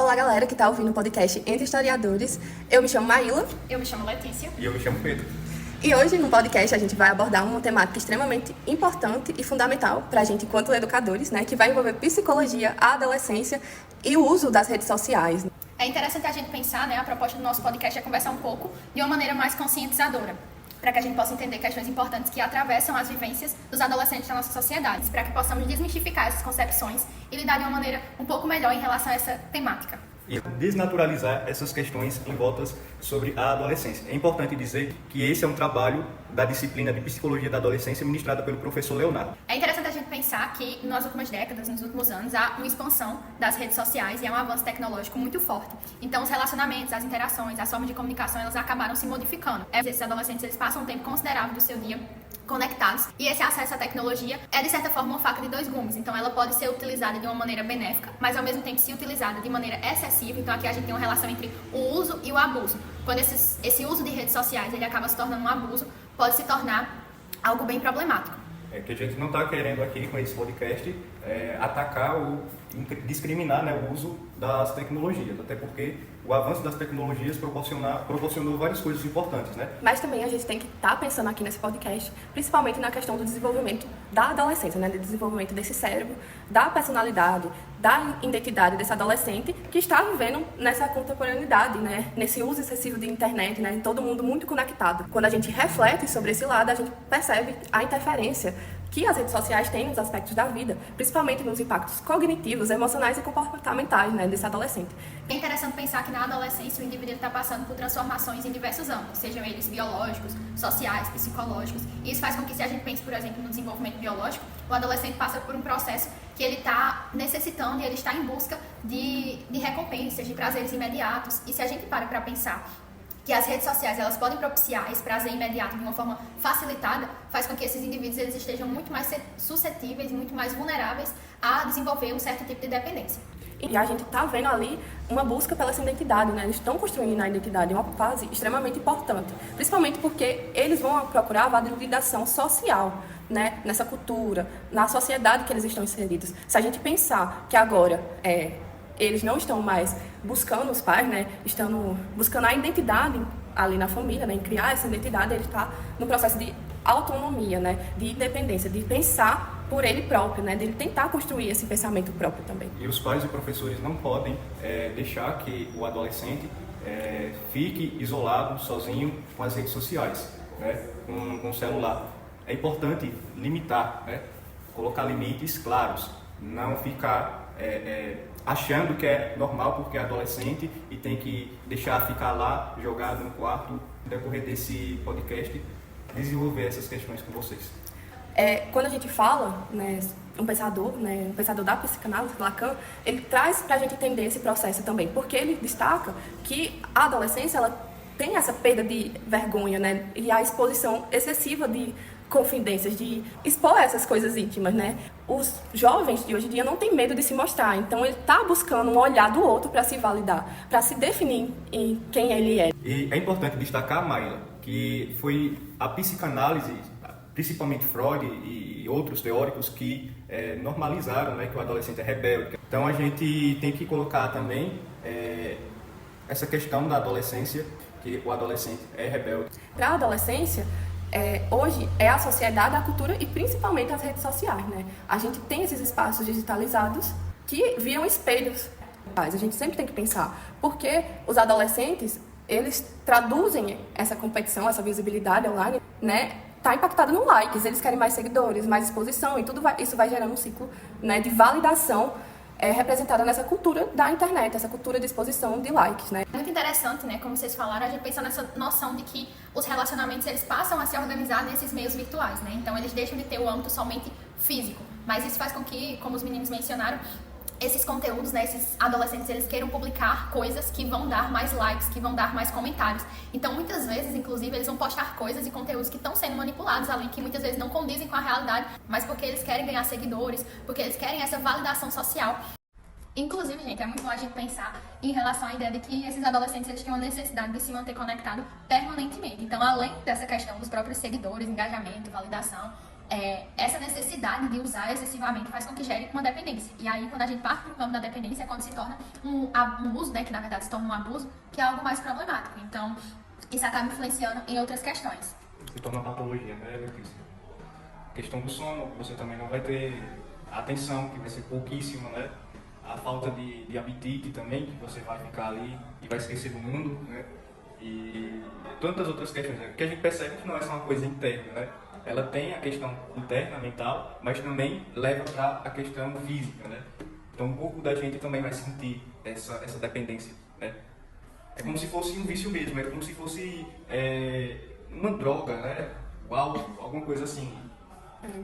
Olá, galera que está ouvindo o podcast Entre Historiadores. Eu me chamo Maíla. Eu me chamo Letícia. E eu me chamo Pedro. E hoje, no podcast, a gente vai abordar uma temática extremamente importante e fundamental para a gente, enquanto educadores, né, que vai envolver psicologia, a adolescência e o uso das redes sociais. É interessante a gente pensar, né, a proposta do nosso podcast é conversar um pouco de uma maneira mais conscientizadora, para que a gente possa entender questões importantes que atravessam as vivências dos adolescentes da nossa sociedade, para que possamos desmistificar essas concepções e lidar de uma maneira um pouco melhor em relação a essa temática. E desnaturalizar essas questões envoltas sobre a adolescência. É importante dizer que esse é um trabalho da disciplina de Psicologia da Adolescência ministrada pelo professor Leonardo. É interessante a gente pensar que nas últimas décadas, nos últimos anos, há uma expansão das redes sociais e há um avanço tecnológico muito forte. Então, os relacionamentos, as interações, as formas de comunicação, elas acabaram se modificando. Esses adolescentes, eles passam um tempo considerável do seu dia conectados, e esse acesso à tecnologia é, de certa forma, uma faca de dois gumes. Então, ela pode ser utilizada de uma maneira benéfica, mas, ao mesmo tempo, se utilizada de maneira excessiva. Então, aqui a gente tem uma relação entre o uso e o abuso. Quando esse uso de redes sociais ele acaba se tornando um abuso, pode se tornar algo bem problemático. É que a gente não está querendo aqui, com esse podcast, atacar ou discriminar, né, o uso das tecnologias, até porque o avanço das tecnologias proporcionou várias coisas importantes, né? Mas também a gente tem que estar pensando aqui nesse podcast, principalmente na questão do desenvolvimento da adolescência, né? Do desenvolvimento desse cérebro, da personalidade, da identidade desse adolescente que está vivendo nessa contemporaneidade, né? Nesse uso excessivo de internet, né? Todo mundo muito conectado. Quando a gente reflete sobre esse lado, a gente percebe a interferência que as redes sociais têm nos aspectos da vida, principalmente nos impactos cognitivos, emocionais e comportamentais, né, desse adolescente. É interessante pensar que na adolescência o indivíduo está passando por transformações em diversos âmbitos, sejam eles biológicos, sociais, psicológicos. E isso faz com que, se a gente pense, por exemplo, no desenvolvimento biológico, o adolescente passa por um processo que ele está necessitando e ele está em busca de recompensas, de prazeres imediatos. E se a gente para pensar que as redes sociais elas podem propiciar esse prazer imediato de uma forma facilitada, faz com que esses indivíduos eles estejam muito mais suscetíveis, muito mais vulneráveis a desenvolver um certo tipo de dependência. E a gente está vendo ali uma busca pela essa identidade, né? Eles estão construindo a identidade, é uma fase extremamente importante, principalmente porque eles vão procurar a validação social, né? Nessa cultura, na sociedade que eles estão inseridos. Se a gente pensar que agora eles não estão mais buscando os pais, né? Estão buscando a identidade ali na família, né? Em criar essa identidade, ele está no processo de autonomia, né? De independência, de pensar por ele próprio, né? De ele tentar construir esse pensamento próprio também. E os pais e professores não podem deixar que o adolescente fique isolado, sozinho com as redes sociais, né? Com o celular. É importante limitar, né? Colocar limites claros, não ficar achando que é normal porque é adolescente e tem que deixar ficar lá jogado no quarto no decorrer desse podcast, desenvolver essas questões com vocês. Quando a gente fala, né, um pensador da psicanálise, Lacan, ele traz para a gente entender esse processo também, porque ele destaca que a adolescência ela tem essa perda de vergonha, né, e a exposição excessiva de confidências, de expor essas coisas íntimas, né? Os jovens de hoje em dia não têm medo de se mostrar, então ele está buscando um olhar do outro para se validar, para se definir em quem ele é. E é importante destacar, Maíla, que foi a psicanálise, principalmente Freud e outros teóricos que normalizaram, né, que o adolescente é rebelde. Então a gente tem que colocar também essa questão da adolescência, que o adolescente é rebelde. Para a adolescência, hoje é a sociedade, a cultura e principalmente as redes sociais, né? A gente tem esses espaços digitalizados que viram espelhos. A gente sempre tem que pensar, porque os adolescentes, eles traduzem essa competição, essa visibilidade online, né? Tá impactado no likes, eles querem mais seguidores, mais exposição e isso vai gerando um ciclo, né, de validação representada nessa cultura da internet, essa cultura de exposição de likes, né? Muito interessante, né, como vocês falaram, a gente pensa nessa noção de que os relacionamentos eles passam a se organizar nesses meios virtuais, né? Então eles deixam de ter o âmbito somente físico, mas isso faz com que, como os meninos mencionaram, esses conteúdos, né, esses adolescentes, eles queiram publicar coisas que vão dar mais likes, que vão dar mais comentários. Então, muitas vezes, inclusive, eles vão postar coisas e conteúdos que estão sendo manipulados ali, que muitas vezes não condizem com a realidade, mas porque eles querem ganhar seguidores, porque eles querem essa validação social. Inclusive, gente, é muito bom a gente pensar em relação à ideia de que esses adolescentes eles têm uma necessidade de se manter conectado permanentemente. Então, além dessa questão dos próprios seguidores, engajamento, validação, essa necessidade de usar excessivamente faz com que gere uma dependência. E aí, quando a gente parte para o campo da dependência, é quando se torna um uso, né, que na verdade se torna um abuso, que é algo mais problemático. Então, isso acaba influenciando em outras questões. Se torna uma patologia, né, Letícia? A questão do sono, você também não vai ter atenção, que vai ser pouquíssima, né? A falta de apetite também, que você vai ficar ali e vai esquecer do mundo, né? E tantas outras questões, né? Que a gente percebe que não é só uma coisa interna, né? Ela tem a questão interna, mental, mas também leva para a questão física, né? Então, um pouco da gente também vai sentir essa dependência, né? É como se fosse um vício mesmo, é como se fosse uma droga, né? O álcool, alguma coisa assim.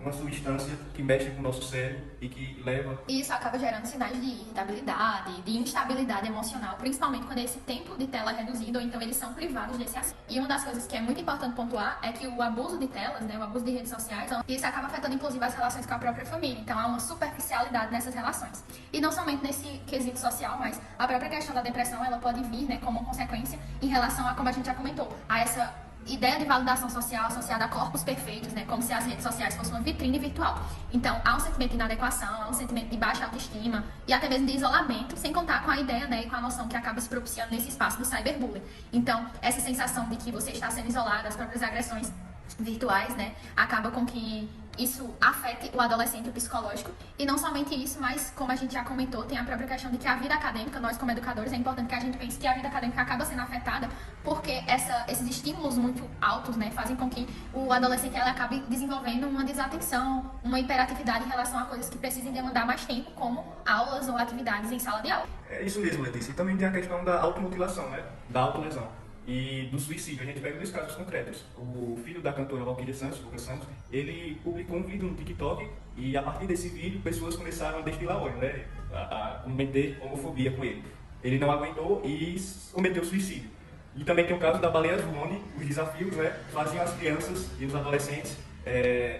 Uma substância que mexe com o nosso cérebro e que leva... E isso acaba gerando sinais de irritabilidade, de instabilidade emocional, principalmente quando esse tempo de tela é reduzido ou então eles são privados desse acesso. E uma das coisas que é muito importante pontuar é que o abuso de telas, né, o abuso de redes sociais, isso acaba afetando inclusive as relações com a própria família. Então há uma superficialidade nessas relações. E não somente nesse quesito social, mas a própria questão da depressão, ela pode vir, né, como consequência em relação a, como a gente já comentou, a essa ideia de validação social associada a corpos perfeitos, né? Como se as redes sociais fossem uma vitrine virtual. Então, há um sentimento de inadequação, há um sentimento de baixa autoestima e até mesmo de isolamento, sem contar com a ideia, né, e com a noção que acaba se propiciando nesse espaço do cyberbullying. Então, essa sensação de que você está sendo isolado, as próprias agressões virtuais, né, acaba com que isso afete o adolescente, o psicológico. E não somente isso, mas como a gente já comentou, tem a própria questão de que a vida acadêmica, nós como educadores, é importante que a gente pense que a vida acadêmica acaba sendo afetada porque esses estímulos muito altos, né, fazem com que o adolescente ele acabe desenvolvendo uma desatenção, uma hiperatividade em relação a coisas que precisem demandar mais tempo, como aulas ou atividades em sala de aula. É isso mesmo, Letícia. E também tem a questão da automutilação, né? Da autolesão. E do suicídio, a gente pega dois casos concretos. O filho da cantora Valquíria Santos, Lucas Santos, ele publicou um vídeo no TikTok e a partir desse vídeo pessoas começaram a destilar ódio, né? A cometer homofobia com ele. Ele não aguentou e cometeu suicídio. E também tem o caso da Baleia Azul, onde os desafios, né, faziam as crianças e os adolescentes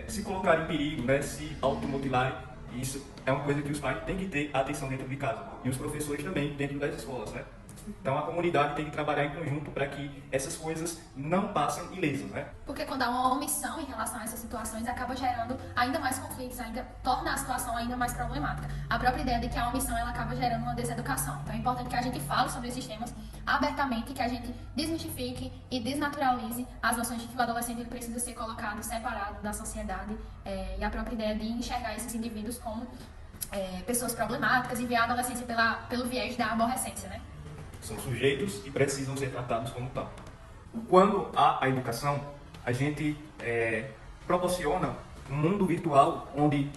se colocarem em perigo, né, se automutilarem. E isso é uma coisa que os pais têm que ter atenção dentro de casa. E os professores também, dentro das escolas, né? Então a comunidade tem que trabalhar em conjunto para que essas coisas não passem ilesas, né? Porque quando há uma omissão em relação a essas situações, acaba gerando ainda mais conflitos, ainda torna a situação ainda mais problemática. A própria ideia de que a omissão ela acaba gerando uma deseducação. Então é importante que a gente fale sobre esses temas abertamente, que a gente desmistifique e desnaturalize as noções de que o adolescente ele precisa ser colocado separado da sociedade e a própria ideia de enxergar esses indivíduos como pessoas problemáticas e ver a adolescência pelo viés da aborrecência, né? São sujeitos e precisam ser tratados como tal. Quando há a educação, a gente proporciona um mundo virtual onde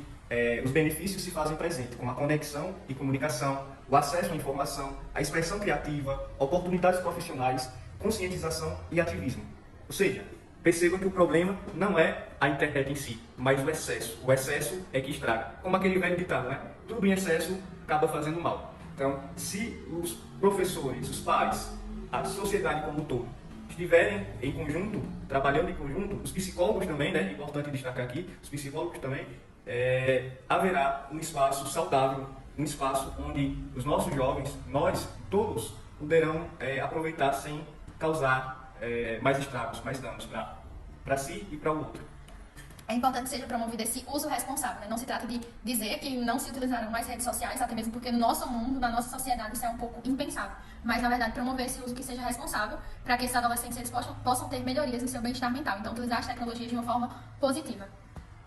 os benefícios se fazem presentes, como a conexão e comunicação, o acesso à informação, a expressão criativa, oportunidades profissionais, conscientização e ativismo. Ou seja, perceba que o problema não é a internet em si, mas o excesso. O excesso é que estraga. Como aquele velho ditado, né? Tudo em excesso acaba fazendo mal. Então, se os professores, os pais, a sociedade como um todo, estiverem em conjunto, trabalhando em conjunto, os psicólogos também, né, é importante destacar aqui, os psicólogos também, haverá um espaço saudável, um espaço onde os nossos jovens, nós todos, poderão aproveitar sem causar mais estragos, mais danos para si e para o outro. É importante que seja promovido esse uso responsável, né? Não se trata de dizer que não se utilizarão mais redes sociais, até mesmo porque no nosso mundo, na nossa sociedade, isso é um pouco impensável. Mas, na verdade, promover esse uso que seja responsável para que esses adolescentes eles possam ter melhorias no seu bem-estar mental. Então, utilizar as tecnologias de uma forma positiva.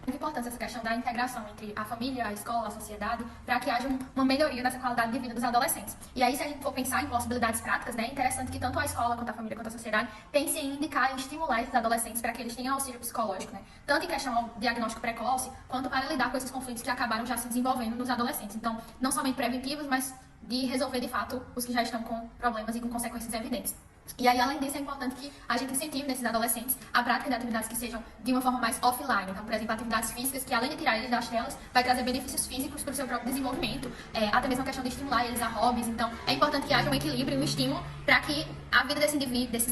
É muito importante essa questão da integração entre a família, a escola, a sociedade, para que haja uma melhoria nessa qualidade de vida dos adolescentes. E aí, se a gente for pensar em possibilidades práticas, né, é interessante que tanto a escola, quanto a família, quanto a sociedade pense em indicar e estimular esses adolescentes para que eles tenham auxílio psicológico, né? Tanto em questão ao diagnóstico precoce, quanto para lidar com esses conflitos que acabaram já se desenvolvendo nos adolescentes. Então, não somente preventivos, mas de resolver, de fato, os que já estão com problemas e com consequências evidentes. E aí, além disso, é importante que a gente incentive nesses adolescentes a prática de atividades que sejam de uma forma mais offline. Então, por exemplo, atividades físicas que, além de tirar eles das telas, vai trazer benefícios físicos para o seu próprio desenvolvimento. Até mesmo a questão de estimular eles a hobbies. Então, é importante que haja um equilíbrio e um estímulo para que a vida desses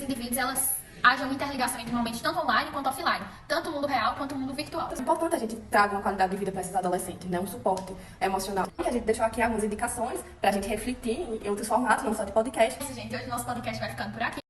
indivíduos, elas haja uma interligação entre momentos tanto online quanto offline. Tanto o mundo real quanto o mundo virtual. É importante a gente traga uma qualidade de vida para esses adolescentes, né? Um suporte emocional. E a gente deixou aqui algumas indicações para a gente refletir em outros formatos, não só de podcast. É isso, gente. Hoje o nosso podcast vai ficando por aqui.